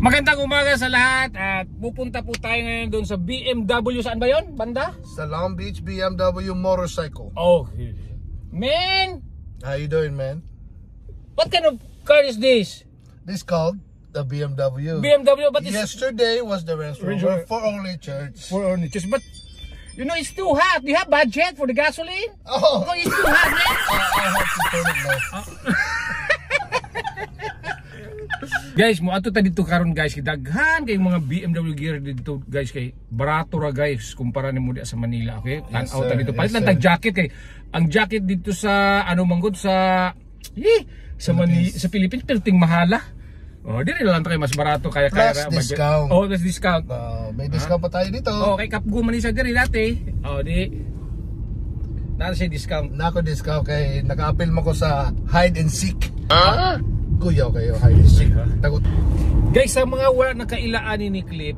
Magandang umaga sa lahat at pupunta po tayo ngayon doon sa BMW. Saan ba yun? Banda? Sa Long Beach BMW motorcycle. Oh, man! How you doing, man? What kind of car is this? This called the BMW. BMW, but it's Yesterday was the Range Rover for only church. for only just, but you know it's too hot. Do you have budget for the gasoline? Oh, Oh, it's too hot, man. I have to turn it low. Guys, mo ato ta dito karon guys, daghan kay mga BMW gear dito guys, kay barato ra guys kumpara nimo di sa Manila, okay? Tan-aw ta dito. Palit lang tag jacket kay ang jacket dito sa ano manggod sa sa Philippines pero ting mahala. Oh, dili lang ta kay mas barato kaya Plus discount. Oh, plus discount. May discount pa tayo dito. Oh, kay Kapgo man isa diri dati. Oh, di nara siya discount. Nako discount kay naka-appeal mo ko sa hide and seek. Kuyaw kayo, hide and seek. Tagot. Guys, sa mga wala nakailaan ni Clip,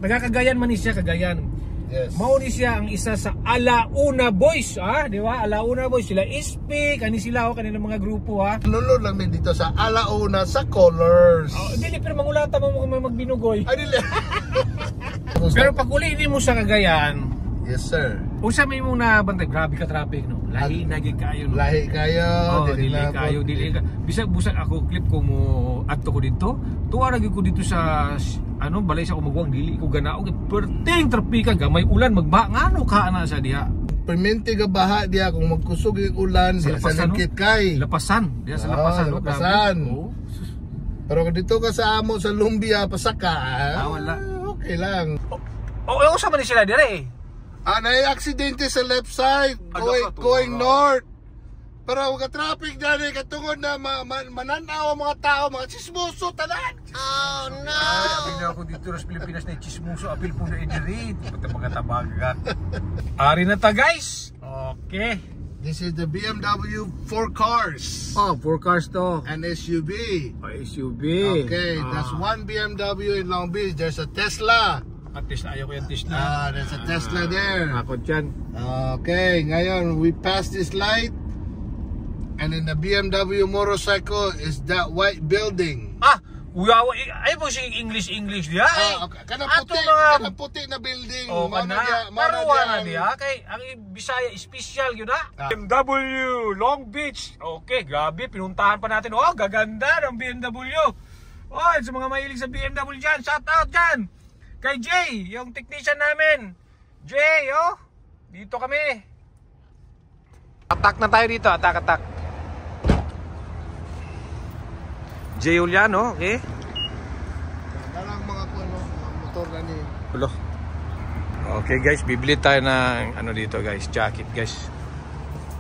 nagkakagayan man ni siya, Cagayan. Yes. Mao ni siya ang isa sa Alauna Boys, di ba? Alauna Boys, sila Ispik, ani sila kanilang mga grupo, Nunod lang din dito sa Alauna sa Colors. Oh, dili pero mangulata mo magbinugoy. Ay, dili. Pero pag uli mo sa Cagayan, Yes, sir. usa may mong nabantay, grabe ka traffic, no? Lahi na gid kayo, no? Lahi kayo. Oh, dili kayo, dili ka. Bisag ako Clip ko mo adto ko dito. Tuwa ra gyud ko dito sa balay sa Umugwang, dili ko ganaog perting trapika gamay ulan magba ngano ka ana sa diha. Permente ga baha diya kung magkusog yung ulan sa lingkit kay. Lapasan, diha sa lapasan, no? Lapasan. Oh. Pero kung dito ka sa amo sa Lumbia pasaka, wala. Okay lang. Oh, usa man ni sila dire. Nai-aksidente sa left side, going north. Pero huwag ka-traffic dyan katungod na mananaw ang mga tao, mga chismoso, tanan. Oh no! Ay, apil na ako dito sa Pilipinas na chismoso, apil po na idirit. Ito mga tabagat. Ari na ta guys. Okay. This is the BMW 4 cars. Oh, 4 cars to. An SUV. Oh, SUV. Okay, that's one BMW in Long Beach. There's a Tesla. At Tesla, ayaw ko yung Tesla. There's a Tesla there. Ako dyan. Okay, ngayon we pass this light. And then the BMW motorcycle is that white building. Wow, ay po siya English diya. Okay. Kanang puti na building. Oh, maruwa na diya. Kay ang Bisaya special yun BMW Long Beach. Okay, grabe, pinuntahan pa natin. Oh, gaganda ng BMW. Oh, sa mga mahilig sa BMW dyan, shout out dyan. Kay Jay, yung technician namin. Jay, dito kami. Attack na tayo dito, attack. Jay Juliano, okay? Dalang mga motor na ni. Hello. Okay guys, bibili tayo ng dito guys, jacket guys.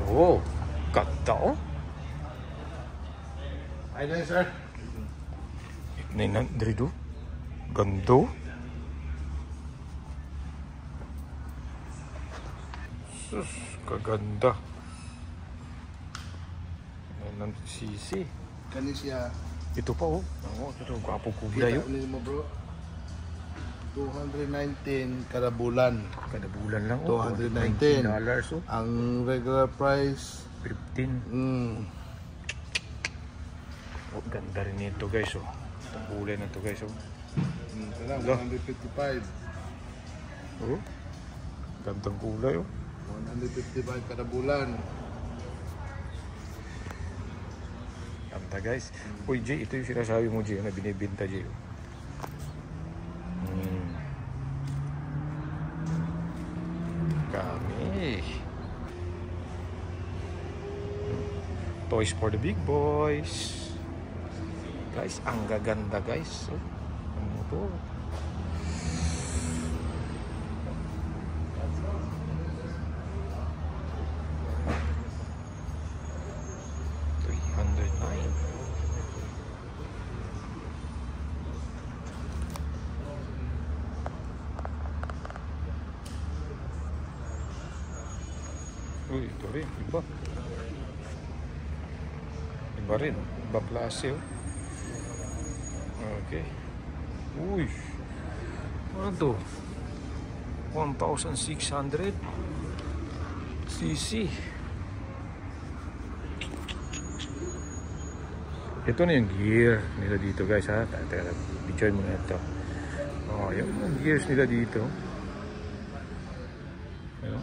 Oh, ganda Ay na sir. Dito. Gando. Sus, kaganda. Ng sisi. Kani siya. Ito pa ito gwapo kulay Kita mo bro. 219 kada bulan. Kada bulan lang $219. $19 Ang regular price 15. Ganda rin nito guys Ang kulay na to guys Tara, 155. Gandang kulay 155 kada bulan. Ganda guys. Uy Jay, ito yung sinasabi mo Jay na binibinta Jay. Kami. Toys for the big boys. Guys, ang gaganda guys. Ano to? Uy, ito rin, iba. Iba rin, iba klase Okay. Uy, ano to? 1,600 cc. Ito na yung gear nila dito guys ha. Teka, picture mo na ito. Oh, yung mga gears nila dito. Ayan.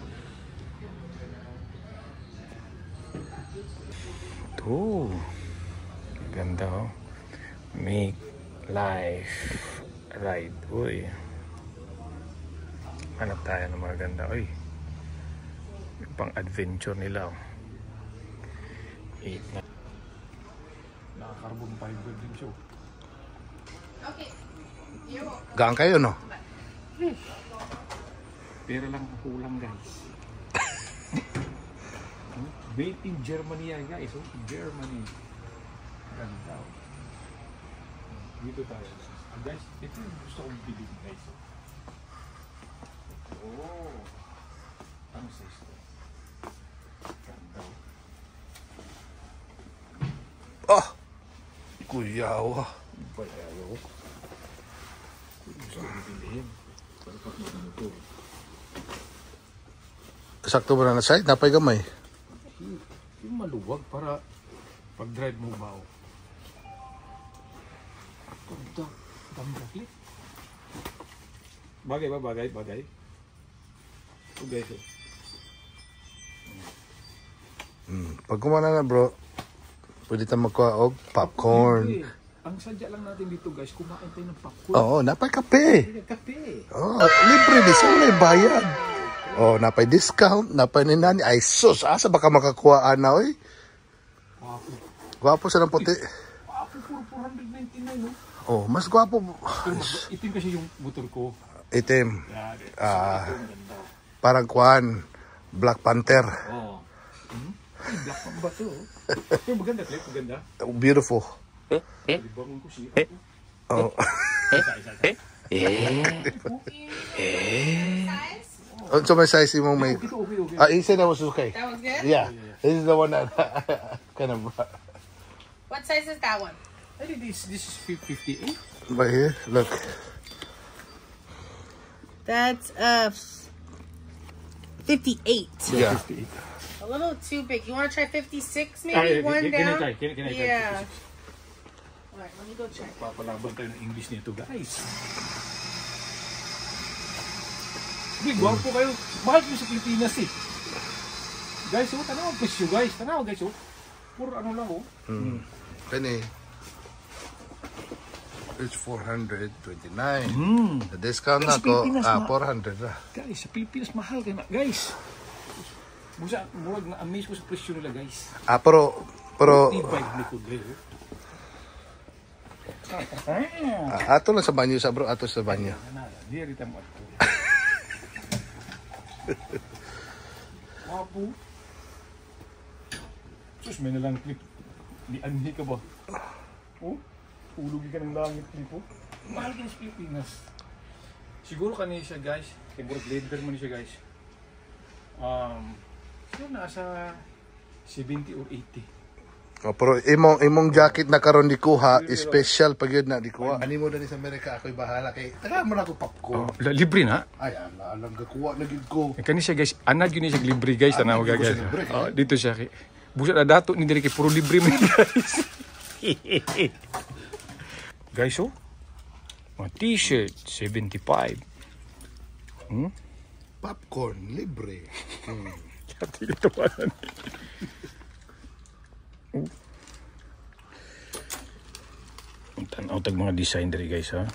Ito. Ganda oh. Make life ride. Uy. Hanap tayo ng mga ganda. Uy. Yung pang adventure nila oh. 8 na. Naka-carbon fiber din siya. Okay. Gaan kayo, no? Pera lang ang kulang guys. Made in Germany yan guys. Oh, Germany. Ganda. Dito tayo. Guys, ito yung gusto kong bilhin guys. Oh. Ano sa ito? Ganda. Ah! Kuyawa. Bayaw. Gusto kong bilhin. Para pag ito. Sakto ba na side? Napay gamay. Yung maluwag para pag-drive mo ba o. Ganda. Ganda clip. Bagay ba? Bagay? Bagay? O guys o. Pag kumana na bro, pwede tayo magkuha og popcorn. Ang sadya lang natin dito guys, kumain tayo ng popcorn. Oo, napay kape. Kape. Oh, libre din sa may bayad. Oh, napay discount, napay ni nani. Ay sus, asa baka makakuha na oy? Wapo. Gwapo sa ng puti. Wapo, puro 499 no? Oh, mas gwapo. Pero mas itim kasi yung motor ko. Itim. Yan. Ganda. Parang kuan, Black Panther. Oo. Ay, black pa ba ito? Pero maganda clip, maganda. Beautiful. Libangon ko siya. Oh. Size? So may size mo may. Okay. He said that was okay. That was good? Yeah. This is the one that kind of What size is that one? I think this is 58. right here. Look. That's 58. Yeah. 58. A little too big. You want to try 56 maybe? One Can down? I try? Can I try? Yeah. Alright, let me go check. Papalaban tayo ng English nito guys. Hindi, gwapo kayo. Mahal kayo sa Pilipinas eh. Guys, oh, tanaw ang presyo guys. Tanaw guys, oh. Puro ano lang, oh. Penny. It's 429. The discount Sa na ko, Pilipinas, 400 na. Guys, sa Pilipinas mahal kayo na. Guys. Busa, murag na-amaze ko sa presyo nila guys. Pero, E-bike ni Kudre, oh. ato lang sa banyo sa bro, ato sa banyo. Di rita mo ato. Wapo. Sus, may nalang clip. Di anhi ka ba? Oh, ulugi ka ng langit clip, oh. Mahal ka sa Pilipinas. Siguro kanina siya guys. Siguro leader mo niya siya guys. Siguro nasa 70 or 80. Oh, pero imong jacket na karon di kuha, special pag yun na di kuha. Ani mo dali sa Amerika, ako'y bahala kay. Taga mo na ako popcorn. Libre na. Ay, alam ka kuha na gid ko. Kani siya guys, anad yun siya libre guys. Tanaw Anad yun guys. siya libre, Oh, dito siya. Busa na dato ni diri kay puro libre man guys. Guys, oh. Mga t-shirt 75. Popcorn libre. Kati ito pa. Ang tanaw tag mga design diri guys ha.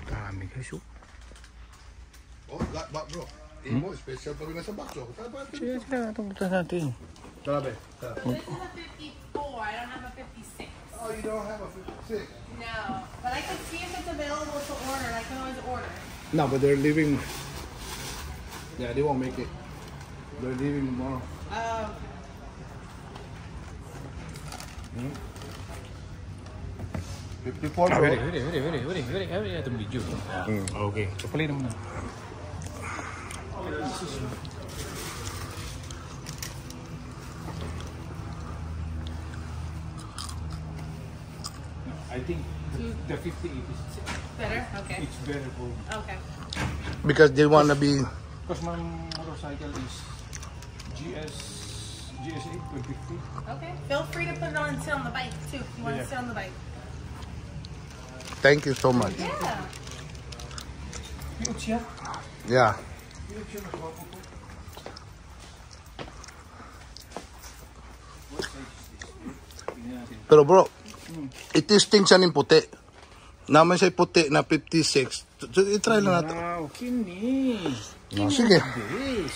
Dami guys oh. Oh, got back bro. Imo special pag nasa box oh. Sige, itong buta natin. Grabe. This is a 54. I don't have a 56. Oh, you don't have a 56. No. But I can see if it's available to order. I can always order. No, but they're leaving. Yeah, they won't make it. They're leaving tomorrow. Oh. 54 bro. Huri itong video. Okay, so pala naman na. I think the 58 is Better? Okay. it's better for Okay. Because they wanna be Because my motorcycle is GSA 250. Okay. Feel free to put it on and sit on the bike too if you want to sit on the bike. Thank you so much. Yeah. Cute siya. Yeah. Cute siya, nagwapo po. Pero bro, itisting siya ng puti. Naman siya puti na 56. I-try lang natin. Wow, kini. Oh, sige. This.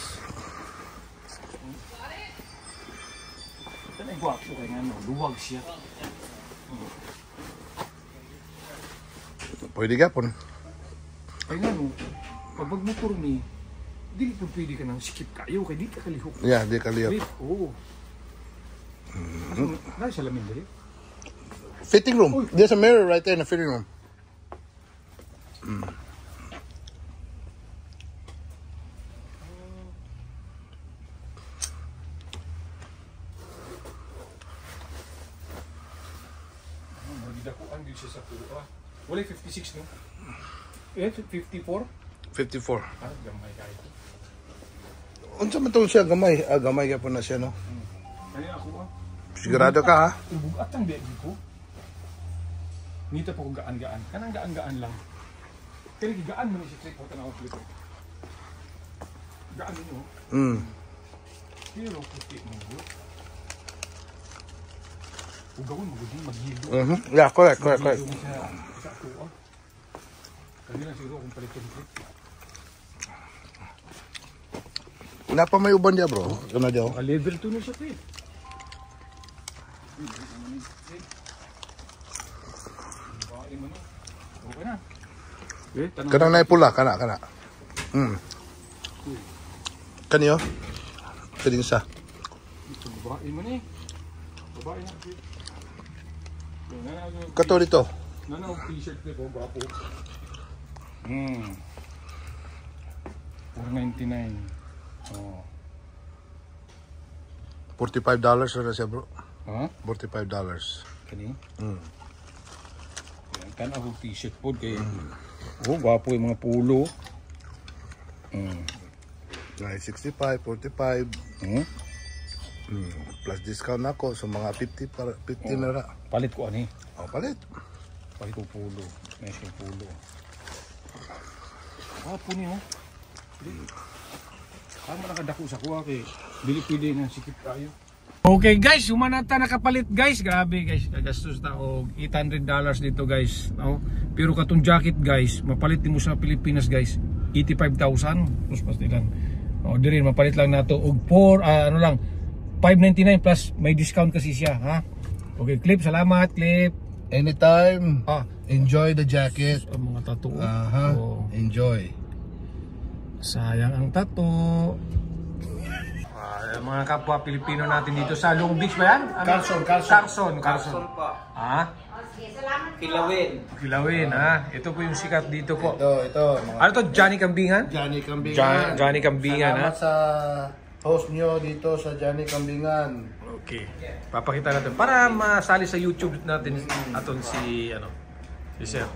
Ito na gwapo kaya nga, no? Luwag siya. Pwede gapon. Kaya nga, no? Pag magmotor ni, di po pwede ka nang skip kayo, kaya di ka kalihok. Yeah, di kaliyot. Wait, oo. Nasa salamin dali? Fitting room. There's a mirror right there in the fitting room. Dakuan din siya sa puwa. Wala 56, no? Eh, 54? 54. Ah, gamay kayo. Unsa man to siya gamay? Gamay gyapon na siya no. Kaya ako Sigurado ka ha? Ubugat ang begi ko. Nita po kung gaan-gaan. Kanang gaan-gaan lang. Kaya gaan mo ni si Trick. Huwag ka na ako flip. Gaan mo. Pero puti mo. Ugawin mo gudin maghilo. Yeah, correct. Maghilo mo sa tuwa. Kanina siguro kung palit yung Trick. Napa may uban dia bro. Kana dia. Level 2 na siya Trick. Okay na. Kanang nay pula kana. Kaniyo? Kading sa. Babae mo ni. Babae na. Kato dito. Nana ang t-shirt ni ko, gwapo. 499. Oh. $45 na siya bro. Ha? $45. Kani? Kan ako t-shirt po kay. Oh, gwapo yung mga pulo. 965, 45. Plus discount ako so mga 50 na ra. Palit ko ani. Oh, palit. Palit ko pulo. Mesh yung pulo. Gwapo niyo. Tama nakadako sa kuha kay bili-pili na sikip tayo. Okay guys, humanata nakapalit guys. Grabe guys, kagastos ta og $800 dito guys. No? Pero katong jacket guys, mapalit mo sa Pilipinas guys, 85,000 plus pastilan. O diri mapalit lang nato og 599 plus may discount kasi siya, ha? Okay, Clip, salamat Clip. Anytime. Enjoy the jacket. Ang mga tattoo. Enjoy. Sayang ang tattoo. Mga kapwa Pilipino natin dito sa Long Beach ba yan? Carson pa. Ha? Kilawin, ha? Ito po yung sikat dito po. Ito. Ano to? Johnny Kambingan? Johnny Kambingan. Johnny Kambingan, ha? Salamat sa host nyo dito sa Johnny Kambingan. Okay. Papakita natin. Para masali sa YouTube natin aton si, si Sir.